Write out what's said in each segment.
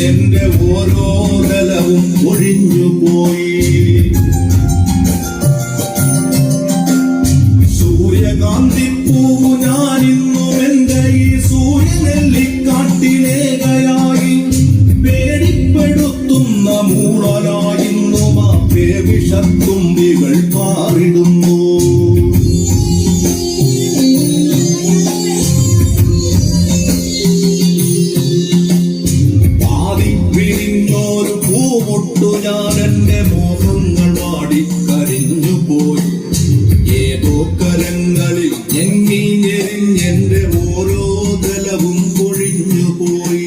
എന്റെ ഓരോ തലവും ഒഴിഞ്ഞുപോയി. സൂര്യകാന്തിപ്പൂവു ഞാനിന്നും എന്റെ ഈ സൂര്യനെല്ലിക്കാട്ടിലേകയായി പേടിപ്പെടുത്തുന്ന മൂളലായിന്നും ആ വിഷത്തുമ്പികൾ പാറിടുന്നു. വിരിഞ്ഞോരു പൂമുട്ടു ഞാൻ എന്റെ മോഹങ്ങൾ വാടിക്കരിഞ്ഞുപോയി. ഏതോ കരങ്ങളിൽ ഞെങ്ങി ഞെരിഞ്ഞെന്റെ ഓരോ തലവും കൊഴിഞ്ഞുപോയി.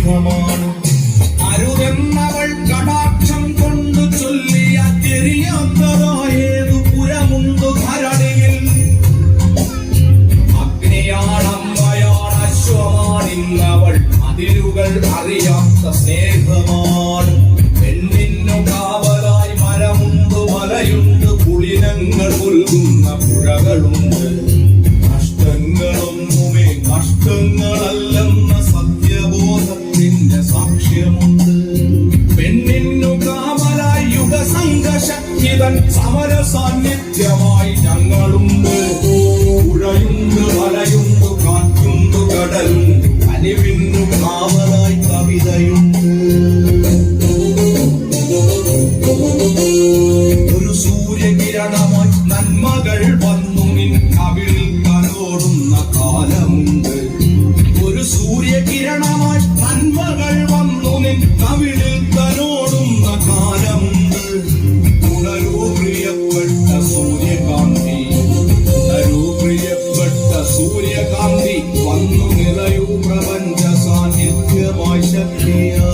സ്നേഹമാണ്. അരുതെന്നവൾ കടാക്ഷം കൊണ്ടു ചൊല്ലിയ തിരിയാത്തതായേതു പുരമുണ്ടു ധരണിയിൽ. അഗ്നിയാണമ്മയാണ് അശ്വമാണിന്നവൾ അതിരുകൾ അറിയാത്ത സ്നേഹമാണ്. പെണ്ണിന്നു കാവലായി മരമുണ്ട് മലയുണ്ട് കുളിരങ്ങൾ പുൽകുന്ന പുഴകളുണ്ട്. നഷ്ടങ്ങളൊന്നുമേ നഷ്ടങ്ങളല്ലെന്ന സത്യബോധത്തിന്റെ സാക്ഷ്യമുണ്ട്. പെണ്ണിന്നു കാവലായി യുഗസംഘശക്തിതൻ സമര സാന്നിധ്യമായി ഞങ്ങളുണ്ട്. പുഴയുണ്ട് മലയുണ്ട് കാറ്റുണ്ട് കടലുണ്ട് അലിവിന്നു കാവലായി കവിതയുണ്ട്. ഒരു സൂര്യകിരണമായി നന്മകൾ വന്നു നിൻ കവിളിൽ തലോടുന്ന കാലമുണ്ട്. ഒരു സൂര്യകിരണമായി നന്മകൾ വന്നു നിൻ കവിളിൽ തലോടുന്ന കാലമുണ്ട്. ഉണരൂ പ്രിയപ്പെട്ട സൂര്യകാന്തി, ഉണരൂ പ്രിയപ്പെട്ട സൂര്യകാന്തി, വന്നു നിറയൂ പ്രപഞ്ച സാന്നിധ്യമായി ശക്തിയാ.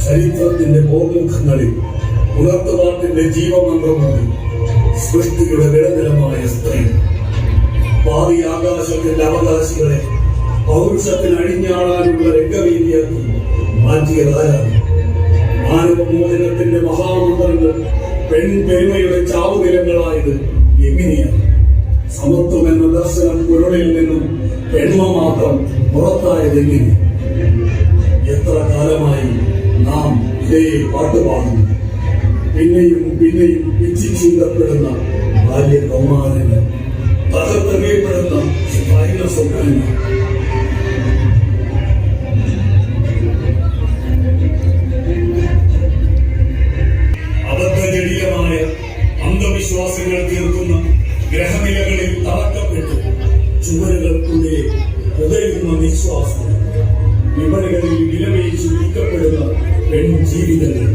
ചരിത്രത്തിന്റെ പോർമുഖങ്ങളിൽ ഉണർത്തുപാട്ടിന്റെ ജീവമന്ത്രമുണ്ട്. സൃഷ്ടിയുടെ നിരന്തരമായ സ്ത്രീ പാതി ആകാശത്തിന്റെ അവകാശികളെ പൗരുഷത്തിന് അഴിഞ്ഞാടാനുള്ള രംഗവീതിയാക്കി മാറ്റിയതാരാണ്? മാനവമോചനത്തിന്റെ മഹാമന്ത്രങ്ങൾ പെൺപെരുമയുടെ ചാവുനിലങ്ങളായത് എങ്ങനെയാണ്? സമത്വം എന്ന ദർശനം കുരളിൽ നിന്നും പെൺമ മാത്രം പുറത്തായതെങ്ങനെ? എത്ര കാലമായി നാം ഇതേ പാട്ടുപാടുന്നു. പിന്നെയും പിന്നെയും പിച്ചി ചീന്തപ്പെടുന്ന ബാല്യ കൗമാരങ്ങൾ, തകർത്തെറിയപ്പെടുന്ന ഭൈന സ്വപ്നങ്ങൾ. അബദ്ധജടിലമായ അന്ധവിശ്വാസങ്ങൾ തീർക്കുന്ന ഗ്രഹനിലകളിൽ തളക്കപ്പെട്ട് ചുവരുകൾക്കുള്ളിലെ പുകയുന്ന നിശ്വാസം, വിപണികളിൽ വിലവയിച്ചു വിൽക്കപ്പെടുന്ന പെൺജീവിതങ്ങൾ.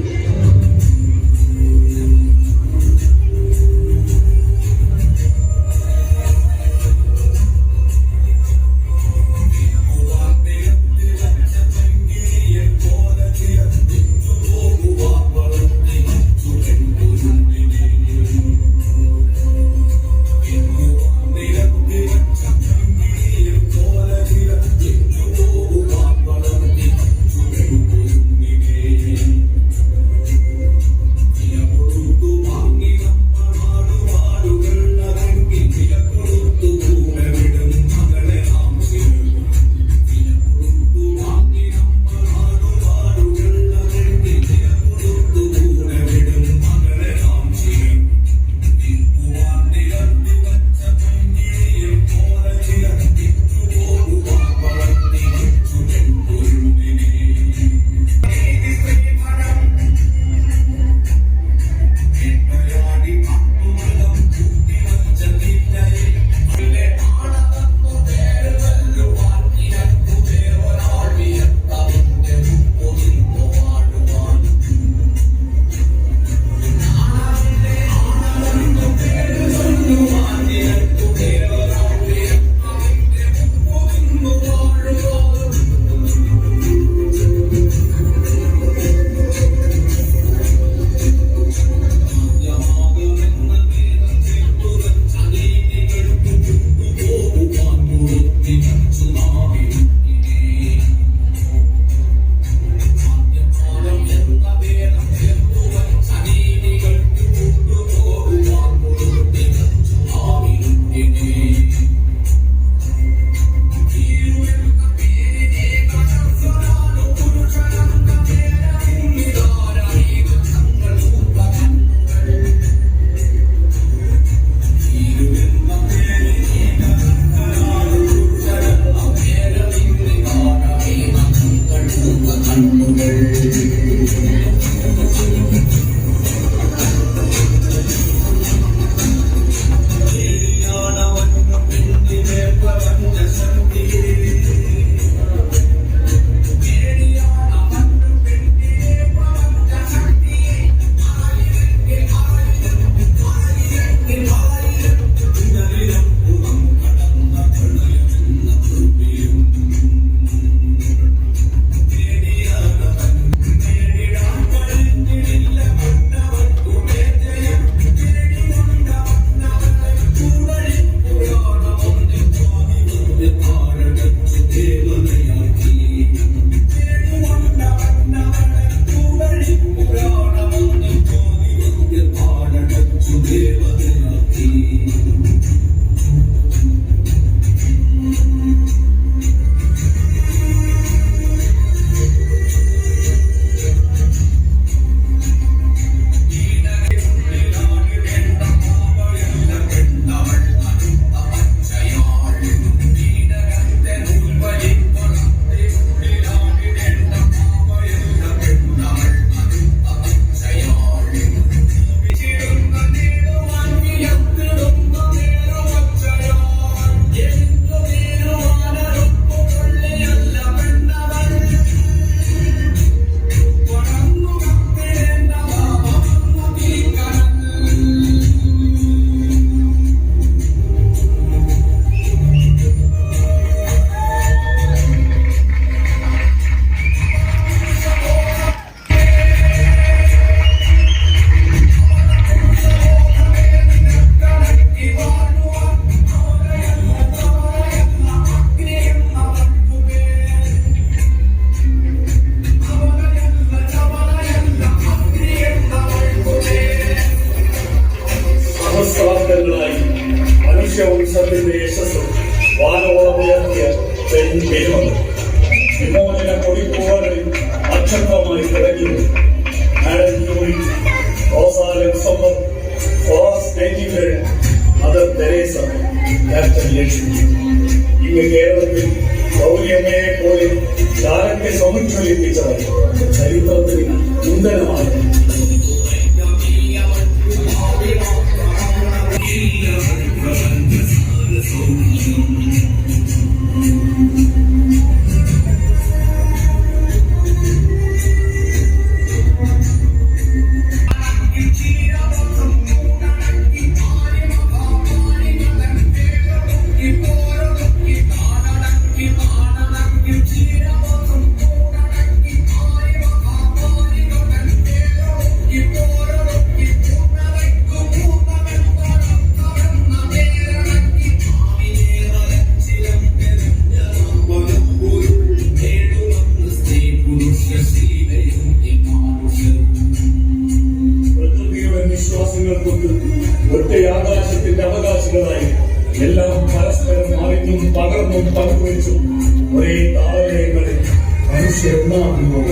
ചുവകളിൽ അക്ഷത്രമായി കിടക്കുന്നു. മാഡം ജൂറി, റോസാലൻ സമ്മർ, Florence Nightingale, Mother Teresa, captain Lakshmi. ഇന്ന് കേരളത്തിൽ ഗൗരിയമ്മയെ പോലെ കാലത്തെ സമുജ്വലിപ്പിച്ചവർ ചരിത്രത്തിന് നൂതനമായി. ഒറ്റ ആകാശത്തിന്റെ അവകാശികളായി എല്ലാം പരസ്പരം മാറിഞ്ഞും പകർന്നും പങ്കുവെച്ചും ഒരേ താളലയങ്ങളിൽ മനുഷ്യരുണ്ടാകുമ്പോൾ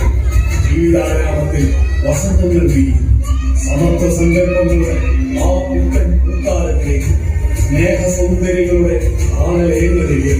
ജീവിതാരാമത്തിൽ വസന്തങ്ങൾ വീഴും. സമത്വ സങ്കല്പങ്ങളുടെ ആ പുത്തൻ പൂക്കാലത്തിലേക്ക് സ്നേഹ സൗന്ദര്യങ്ങളുടെ ആളലയങ്ങളിലേക്ക്